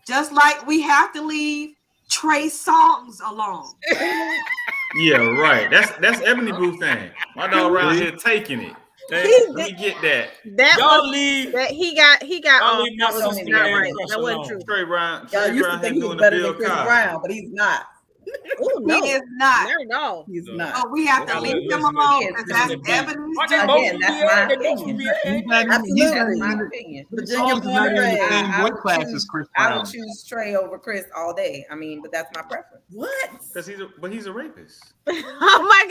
just like we have to leave Trey Songz alone. Yeah, right. That's Ebony Boo thing. My dog around here taking it. Let me get that. That y'all leave. That he got off. That was not right. That wasn't true. Trey Brown. Y'all used to think he was better than Chris Brown, but he's not. Oh no, He is not. No. He's not. Oh, we have to leave him alone because that's Ebony's Again, that's my opinion. opinion. Absolutely. That's my opinion. Virginia He's not in the Red. same weight class as Chris I Brown. would choose Trey over Chris all day. I mean, but that's my preference. What? Because he's a rapist. Oh my